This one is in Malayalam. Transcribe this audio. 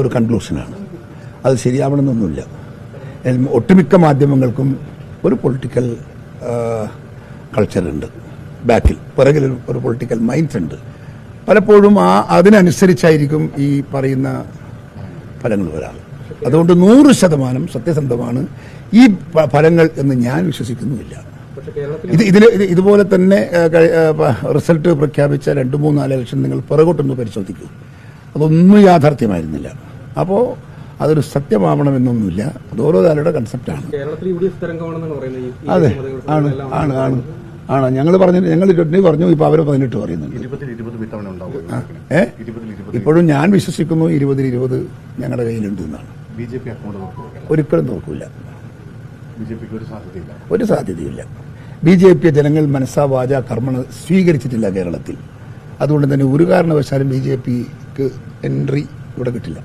ഒരു കൺക്ലൂഷനാണ്. അത് ശരിയാവണമെന്നൊന്നുമില്ല. ഒട്ടുമിക്ക മാധ്യമങ്ങൾക്കും ഒരു പൊളിറ്റിക്കൽ കൾച്ചറുണ്ട്, പിറകിൽ ഒരു പൊളിറ്റിക്കൽ മൈൻഡ് ഉണ്ട്. പലപ്പോഴും അതിനനുസരിച്ചായിരിക്കും ഈ പറയുന്ന ഫലങ്ങൾ വരാറ്. അതുകൊണ്ട് 100% സത്യസന്ധമാണ് ഈ ഫലങ്ങൾ എന്ന് ഞാൻ വിശ്വസിക്കുന്നുമില്ല. ഇതുപോലെ തന്നെ റിസൾട്ട് പ്രഖ്യാപിച്ച 2-3-4 ഇലക്ഷൻ നിങ്ങൾ പിറകോട്ടൊന്ന് പരിശോധിക്കൂ, അതൊന്നും യാഥാർത്ഥ്യമായിരുന്നില്ല. അപ്പോൾ അതൊരു സത്യമാവണമെന്നൊന്നുമില്ല. അത് ഓരോ കാലയുടെ കൺസെപ്റ്റാണ്. അതെ, ആണ് ഞങ്ങൾ ഞങ്ങൾ 20 പറഞ്ഞു, ഇപ്പോൾ അവർ 18 പറയുന്നുണ്ട്. ഇപ്പോഴും ഞാൻ വിശ്വസിക്കുന്നു 20-20 ഞങ്ങളുടെ കയ്യിലുണ്ട് എന്നാണ്. ഒരിക്കലും നോക്കൂല, ഒരു സാധ്യതയില്ല. BJP ജനങ്ങൾ മനസ്സാ വാച കർമ്മ സ്വീകരിച്ചിട്ടില്ല കേരളത്തിൽ. അതുകൊണ്ട് തന്നെ ഒരു കാരണവശാലും BJPക്ക് എൻട്രി ഇവിടെ കിട്ടില്ല.